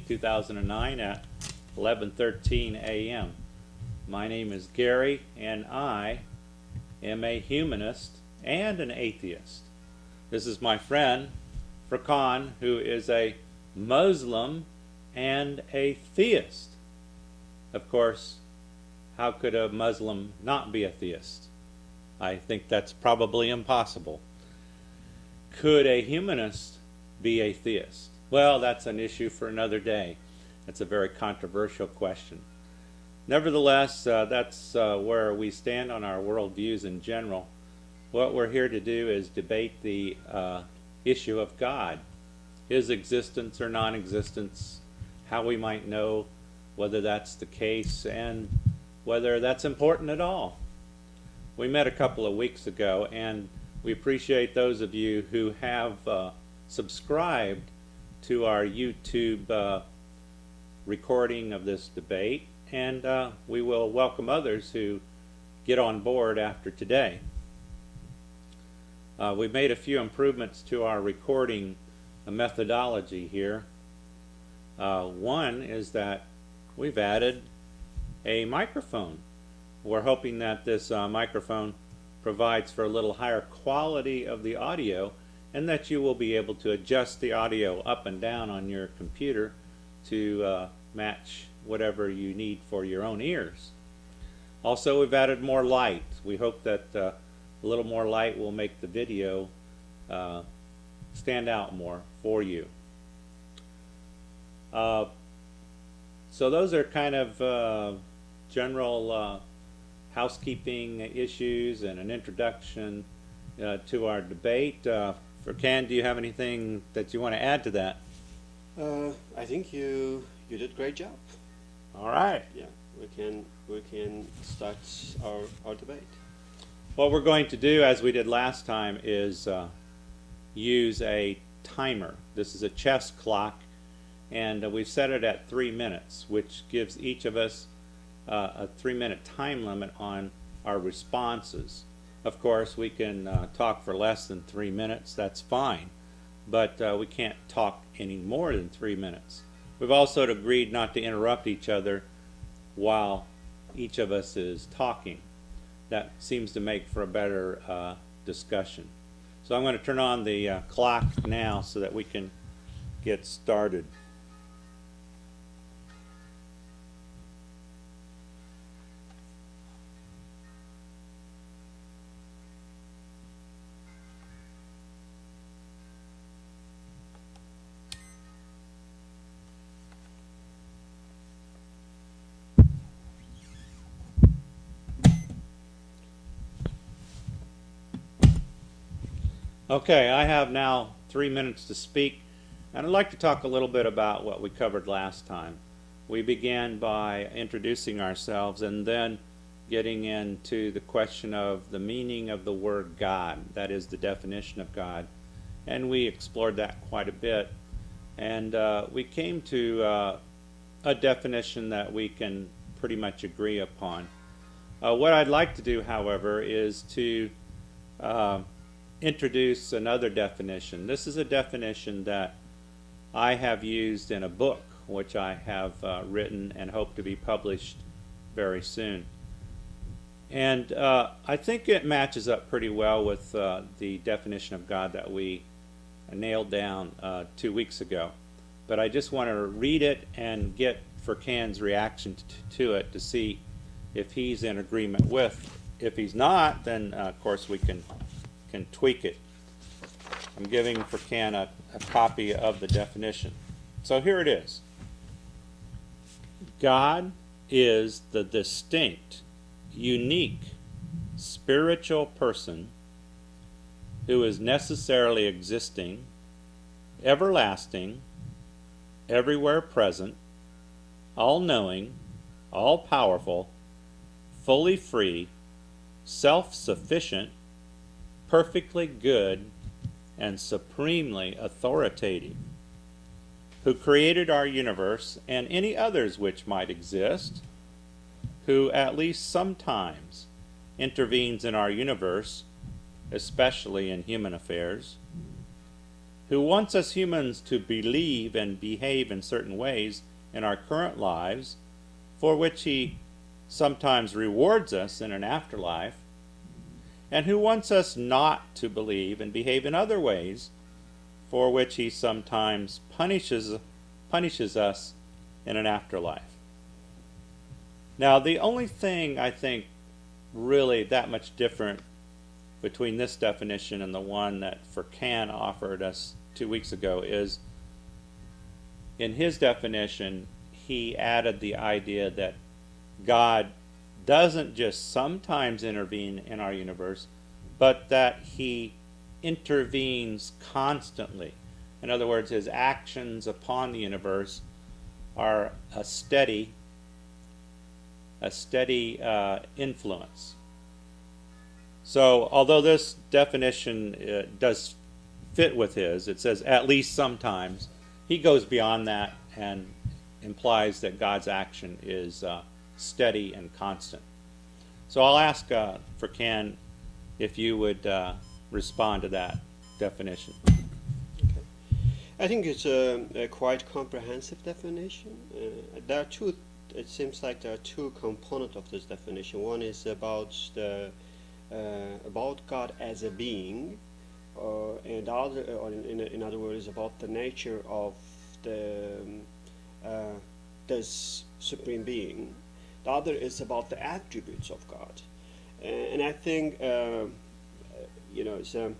2009 at 11:13 a.m. My name is Gary, and I am a humanist and an atheist. This is my friend, Furkan, who is a Muslim and a theist. Of course, how could a Muslim not be a theist? I think that's probably impossible. Could a humanist be a theist? Well, that's an issue for another day. That's a very controversial question. Nevertheless, that's where we stand on our worldviews in general. What we're here to do is debate the issue of God, His existence or non-existence, how we might know whether that's the case, and whether that's important at all. We met a couple of weeks ago, and we appreciate those of you who have subscribed to our YouTube recording of this debate, and we will welcome others who get on board after today. We've made a few improvements to our recording methodology here. One is that we've added a microphone. We're hoping that this microphone provides for a little higher quality of the audio, and that you will be able to adjust the audio up and down on your computer to match whatever you need for your own ears. Also, we've added more light. We hope that a little more light will make the video stand out more for you. So those are kind of general housekeeping issues and an introduction to our debate. Furkan, do you have anything that you want to add to that? I think you did a great job. All right. Yeah, we can start our debate. What we're going to do, as we did last time, is use a timer. This is a chess clock, and we've set it at 3 minutes, which gives each of us a 3-minute time limit on our responses. Of course, we can talk for less than 3 minutes. That's fine, but we can't talk any more than 3 minutes. We've also agreed not to interrupt each other while each of us is talking. That seems to make for a better discussion. So I'm going to turn on the clock now so that we can get started. Okay, I have now 3 minutes to speak, and I'd like to talk a little bit about what we covered last time. We began by introducing ourselves and then getting into the question of the meaning of the word God, that is the definition of God, and we explored that quite a bit, and we came to a definition that we can pretty much agree upon. What I'd like to do, however, is to introduce another definition. This is a definition that I have used in a book which I have written and hope to be published very soon. And I think it matches up pretty well with the definition of God that we nailed down 2 weeks ago. But I just want to read it and get Furkan's reaction to it to see if he's in agreement with. If he's not, then of course we can tweak it. I'm giving Furkan a copy of the definition. So here it is. God is the distinct, unique, spiritual person who is necessarily existing, everlasting, everywhere present, all-knowing, all-powerful, fully free, self-sufficient, perfectly good, and supremely authoritative, who created our universe and any others which might exist, who at least sometimes intervenes in our universe, especially in human affairs, who wants us humans to believe and behave in certain ways in our current lives, for which he sometimes rewards us in an afterlife, and who wants us not to believe and behave in other ways, for which he sometimes punishes us in an afterlife. Now, the only thing I think really that much different between this definition and the one that Furkan offered us 2 weeks ago is, in his definition, he added the idea that God doesn't just sometimes intervene in our universe, but that he intervenes constantly. In other words, his actions upon the universe are a steady influence. So, although this definition does fit with his, it says at least sometimes, he goes beyond that and implies that God's action is steady and constant. So I'll ask Furkan if you would respond to that definition. Okay. I think it's a quite comprehensive definition. There are two. It seems like there are two components of this definition. One is about God as a being, and the other, in other words, about the nature of this supreme being. The other is about the attributes of God, and I think it's, I'm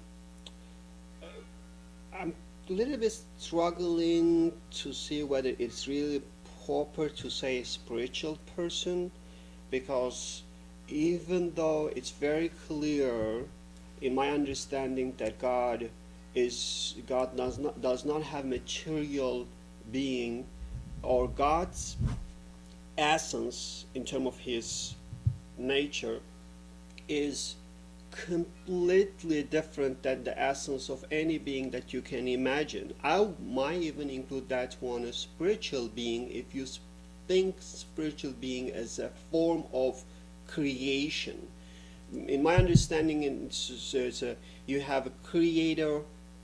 a little bit struggling to see whether it's really proper to say spiritual person, because even though it's very clear in my understanding that God does not have material being, or God's essence in terms of his nature is completely different than the essence of any being that you can imagine. I might even include that one as spiritual being if you think spiritual being as a form of creation. In my understanding, you have a creator,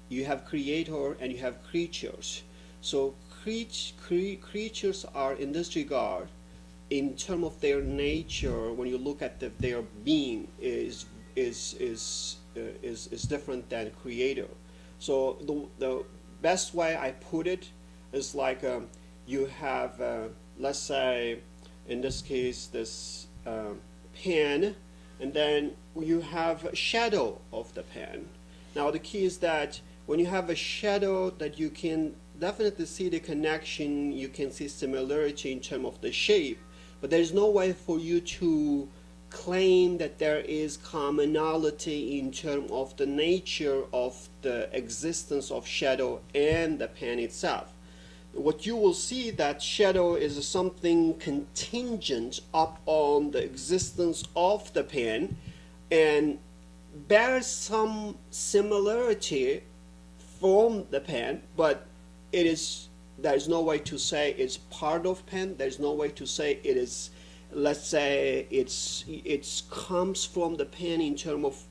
and you have creatures. So creatures are, in this regard, in terms of their nature, when you look at their being, is different than creator. So the best way I put it is like you have, let's say, in this case, this pen, and then you have a shadow of the pen. Now the key is that when you have a shadow, that you can definitely see the connection, you can see similarity in terms of the shape, but there is no way for you to claim that there is commonality in terms of the nature of the existence of shadow and the pen itself. What you will see, that shadow is something contingent upon the existence of the pen and bears some similarity from the pen, but there's no way to say it's part of pen. There's no way to say it is, let's say it comes from the pen in terms of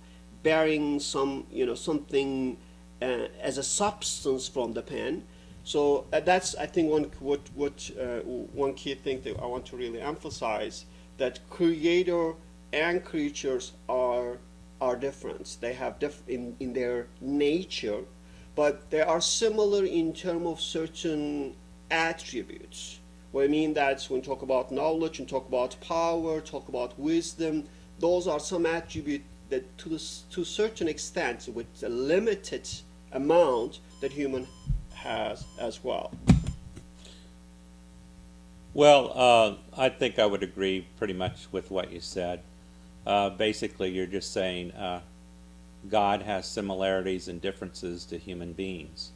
bearing some something as a substance from the pen. So that's, I think, one key thing that I want to really emphasize, that creator and creatures are different. They have in their nature, but they are similar in terms of certain attributes. What I mean, that's when we talk about knowledge and talk about power, talk about wisdom, those are some attributes that to a certain extent, with a limited amount, that human has as well. Well, I think I would agree pretty much with what you said. Basically, you're just saying God has similarities and differences to human beings.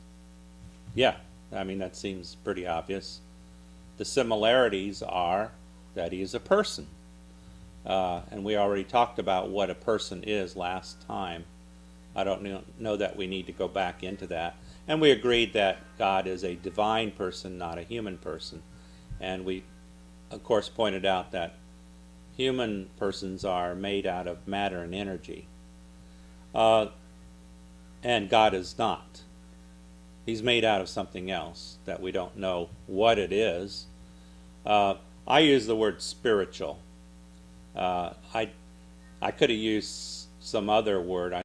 Yeah, I mean, that seems pretty obvious. The similarities are that he is a person. And we already talked about what a person is last time. I don't know that we need to go back into that. And we agreed that God is a divine person, not a human person. And we, of course, pointed out that human persons are made out of matter and energy. And God is not. He's made out of something else that we don't know what it is. I use the word spiritual. I could have used some other word.